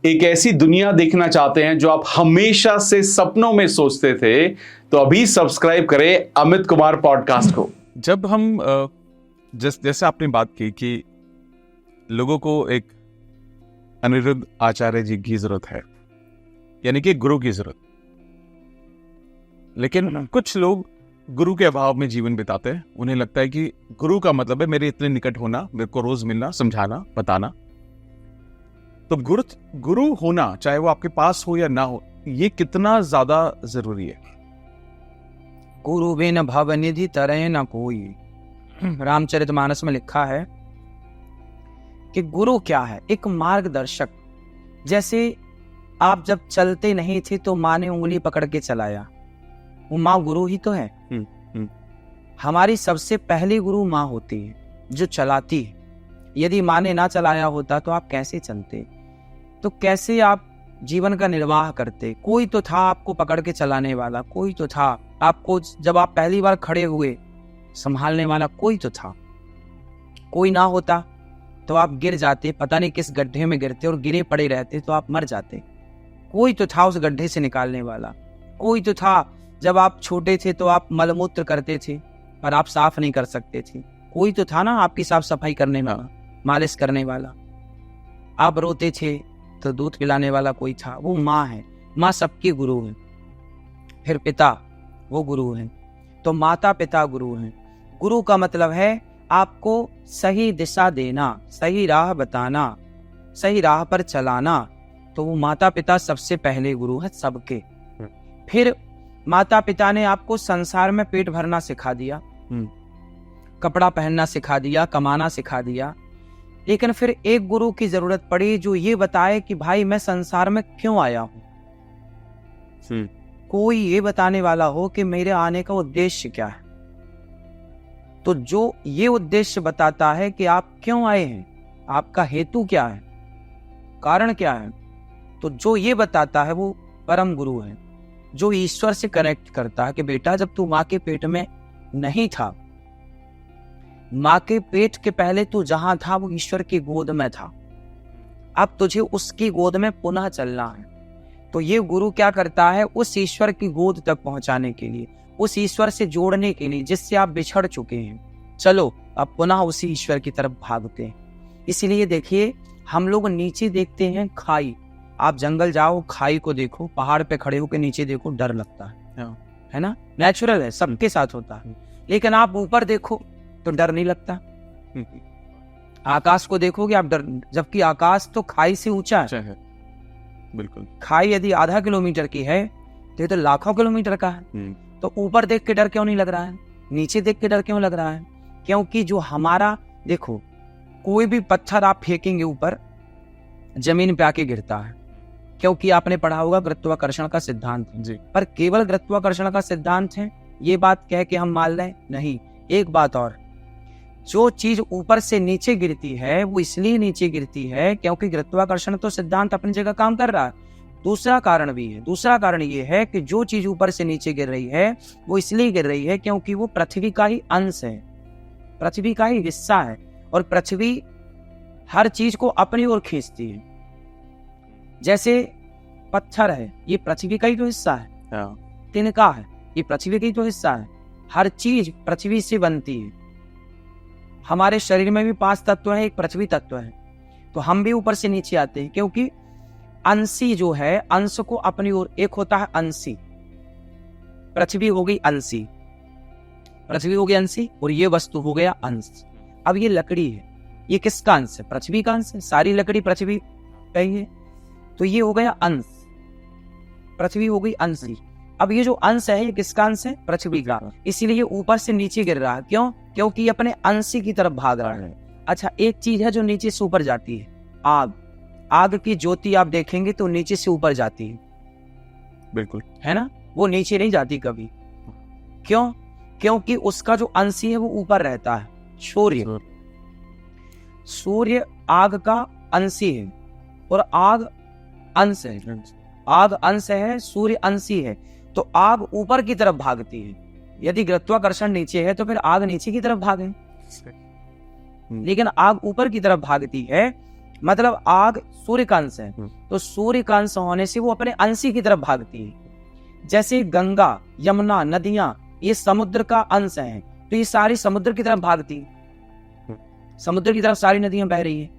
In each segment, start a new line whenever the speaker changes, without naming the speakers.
एक ऐसी दुनिया देखना चाहते हैं जो आप हमेशा से सपनों में सोचते थे, तो अभी सब्सक्राइब करें अमित कुमार पॉडकास्ट को।
जब हम जैसे आपने बात की कि लोगों को एक अनिरुद्ध आचार्य जी की जरूरत है, यानी कि गुरु की जरूरत, लेकिन कुछ लोग गुरु के अभाव में जीवन बिताते हैं। उन्हें लगता है कि गुरु का मतलब है मेरे इतने निकट होना, मेरे को रोज मिलना, समझाना, बताना। तो गुरु होना, चाहे वो आपके पास हो या ना हो, ये कितना ज्यादा जरूरी है?
गुरु बिन भवनिधि तरह न कोई, रामचरितमानस में लिखा है कि गुरु क्या है? एक मार्गदर्शक। जैसे आप जब चलते नहीं थे तो माँ ने उंगली पकड़ के चलाया, वो माँ गुरु ही तो है। हमारी सबसे पहली गुरु माँ होती है जो चलाती है। यदि माँ ने ना चलाया होता तो आप कैसे चलते? तो कैसे आप जीवन का निर्वाह करते? कोई तो था आपको पकड़ के चलाने वाला, कोई तो था आपको जब आप पहली बार खड़े हुए संभालने वाला, कोई तो था। कोई ना होता तो आप गिर जाते, पता नहीं किस गड्ढे में गिरते और गिरे पड़े रहते तो आप मर जाते। कोई तो था उस गड्ढे से निकालने वाला, कोई तो था जब आप छोटे थे तो आप मलमूत्र करते थे पर आप साफ नहीं कर सकते थे। कोई तो था ना आपकी साफ सफाई करने वाला, मालिश करने वाला। आप रोते थे तो दूध पिलाने वाला कोई था। वो माँ है। माँ सबकी गुरु है। फिर पिता, वो गुरु है। तो माता पिता गुरु हैं। गुरु का मतलब है आपको सही दिशा देना, सही राह बताना, सही राह पर चलाना। तो वो माता पिता सबसे पहले गुरु है सबके। फिर माता पिता ने आपको संसार में पेट भरना सिखा दिया, कपड़ा पहनना सिखा दिया, कमाना सिखा दिया। लेकिन फिर एक गुरु की जरूरत पड़ी जो ये बताए कि भाई मैं संसार में क्यों आया हूं। कोई ये बताने वाला हो कि मेरे आने का उद्देश्य क्या है। तो जो ये उद्देश्य बताता है कि आप क्यों आए हैं, आपका हेतु क्या है, कारण क्या है, तो जो ये बताता है वो परम गुरु है, जो ईश्वर से कनेक्ट करता है कि बेटा जब तू माँ के पेट में नहीं था, माँ के पेट के पहले तू जहां था वो ईश्वर की गोद में था, अब तुझे उसकी गोद में पुनः चलना है। तो ये गुरु क्या करता है? उस ईश्वर की गोद तक पहुंचाने के लिए, उस ईश्वर से जोड़ने के लिए जिससे आप बिछड़ चुके हैं, चलो अब पुनः उसी ईश्वर की तरफ भागते हैं। इसीलिए देखिए, हम लोग नीचे देखते हैं खाई। आप जंगल जाओ, खाई को देखो, पहाड़ पे खड़े होकर नीचे देखो, डर लगता है ना? नेचुरल है, सबके साथ होता है। लेकिन आप ऊपर देखो तो डर नहीं लगता। आकाश को देखोगे आप डर, जबकि आकाश तो खाई से ऊंचा है।
बिल्कुल।
खाई यदि आधा किलोमीटर की है तो ये तो लाखों किलोमीटर का है। तो ऊपर देख के डर क्यों नहीं लग रहा है? नीचे देख के डर क्यों लग रहा है? क्योंकि जो हमारा, देखो, कोई भी पत्थर आप फेंकेंगे ऊपर, जमीन पे आके गिरता है, क्योंकि आपने पढ़ा होगा गुरुत्वाकर्षण का सिद्धांत जी। पर केवल गुरुत्वाकर्षण का सिद्धांत है ये बात कह के हम मान लें? नहीं। एक बात और, जो चीज ऊपर से नीचे गिरती है वो इसलिए नीचे गिरती है क्योंकि गुरुत्वाकर्षण तो सिद्धांत अपनी जगह काम कर रहा है। दूसरा कारण भी है। दूसरा कारण ये है कि जो चीज ऊपर से नीचे गिर रही है वो इसलिए गिर रही है क्योंकि वो पृथ्वी का ही अंश है, पृथ्वी का ही हिस्सा है। और पृथ्वी हर चीज को अपनी ओर खींचती है। जैसे पत्थर है, ये पृथ्वी का ही तो हिस्सा है। तिनका है, ये पृथ्वी का ही तो हिस्सा है। हर चीज पृथ्वी से बनती है। हमारे शरीर में भी 5 तत्व है, एक पृथ्वी तत्व है। तो हम भी ऊपर से नीचे आते हैं क्योंकि अंशी जो है, अंश को अपनी ओर, एक होता है अंशी, पृथ्वी हो गई अंशी, पृथ्वी हो गई अंशी, और ये वस्तु हो गया अंश। अब ये लकड़ी है, ये किसका अंश है? पृथ्वी का अंश है। सारी लकड़ी पृथ्वी पे ही है, तो ये हो गया अंश, पृथ्वी हो गई अंशी। अब ये जो अंश है ये किसका अंश है? पृथ्वी का। इसीलिए ऊपर से नीचे गिर रहा है। क्यों? क्योंकि अपने अंशी की तरफ भाग रहा है। अच्छा, एक चीज है जो नीचे से ऊपर जाती है, आग। आग की ज्योति आप देखेंगे तो नीचे से ऊपर जाती है।
बिल्कुल,
है ना? वो नीचे नहीं जाती कभी। क्यों? क्योंकि उसका जो अंशी है वो ऊपर रहता है। सूर्य, सूर्य आग का अंशी है और आग अंश है। आग अंश है, सूर्य अंशी है। तो आग ऊपर की तरफ भागती है। यदि गुरुत्वाकर्षण नीचे है तो फिर आग नीचे की तरफ भागे। लेकिन आग ऊपर की तरफ भागती है। मतलब आग सूर्य का अंश है, तो सूर्य का अंश होने से वो अपने अंशी की तरफ भागती है। जैसे गंगा, यमुना, नदियां ये समुद्र का अंश हैं, तो ये सारी समुद्र की तरफ भागती है, समुद्र की तरफ सारी नदियां बह रही है।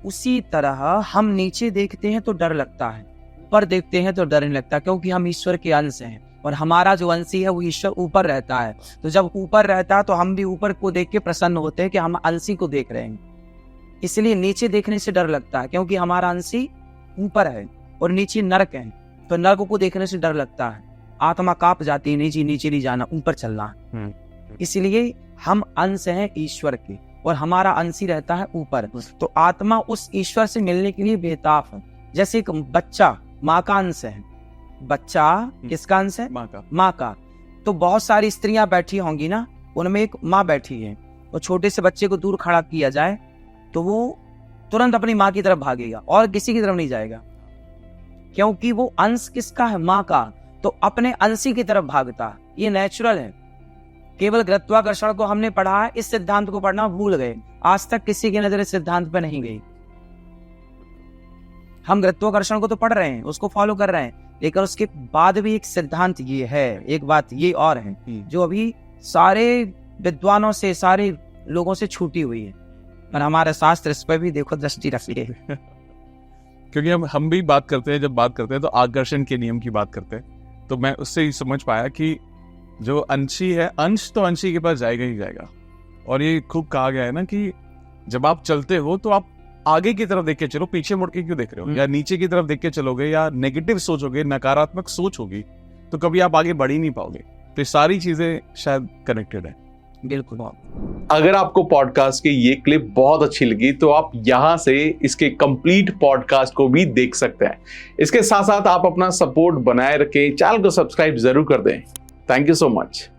उसी तरह हम नीचे देखते हैं तो डर लगता है, ऊपर देखते हैं तो डर नहीं लगता, क्योंकि हम ईश्वर के अंश हैं और हमारा जो अंशी है वो ईश्वर ऊपर रहता है। तो जब ऊपर रहता है तो हम भी ऊपर को देख के प्रसन्न होते हैं कि हम अंशी को देख रहे हैं। इसलिए नीचे देखने से डर लगता है, क्योंकि हमारा अंशी ऊपर है और नीचे नरक है, तो नरक को देखने से डर लगता है। आत्मा कांप जाती है, नीचे नीचे नहीं जाना, ऊपर चलना है। इसलिए हम अंश हैं ईश्वर के और हमारा अंशी रहता है ऊपर। तो आत्मा उस ईश्वर से मिलने के लिए बेताब है। जैसे एक बच्चा माँ का अंश है, बच्चा किसका अंश है? माँ का। तो बहुत सारी स्त्रियां बैठी होंगी ना, उनमें एक माँ बैठी है, और छोटे से बच्चे को दूर खड़ा किया जाए तो वो तुरंत अपनी माँ की तरफ भागेगा और किसी की तरफ नहीं जाएगा, क्योंकि वो अंश किसका है? माँ का। तो अपने अंशी की तरफ भागता, ये नेचुरल है। केवल गुरुत्वाकर्षण को हमने पढ़ा है, इस सिद्धांत को पढ़ना भूल गए। आज तक किसी की नजर इस सिद्धांत पे नहीं गई। हम गुरुत्वाकर्षण को तो पढ़ रहे हैं, उसको फॉलो कर रहे हैं, लेकिन उसके बाद भी एक सिद्धांत ये है, एक बात ये और है जो अभी सारे विद्वानों से, सारे लोगों से छूटी हुई है, पर हमारे शास्त्र इस पर भी देखो दृष्टि रखी है।
क्योंकि हम भी बात करते हैं, जब बात करते हैं तो आकर्षण के नियम की बात करते हैं, तो मैं उससे ही समझ पाया कि जो अंशी है, अंश तो अंशी के पास जाएगा ही जाएगा। और ये खूब कहा गया है ना कि जब आप चलते हो तो आप आगे की तरफ देख के चलो, पीछे मुड़ के क्यों देख रहे हो, या नीचे की तरफ देख के चलोगे, या नेगेटिव सोचोगे, नकारात्मक सोच होगी, तो कभी आप आगे बढ़ ही नहीं पाओगे। तो ये सारी चीजें शायद कनेक्टेड है।
बिल्कुल।
अगर आपको पॉडकास्ट की ये क्लिप बहुत अच्छी लगी तो आप यहाँ से इसके कंप्लीट पॉडकास्ट को भी देख सकते हैं। इसके साथ साथ आप अपना सपोर्ट बनाए रखें, चैनल को सब्सक्राइब जरूर कर दें। Thank you so much.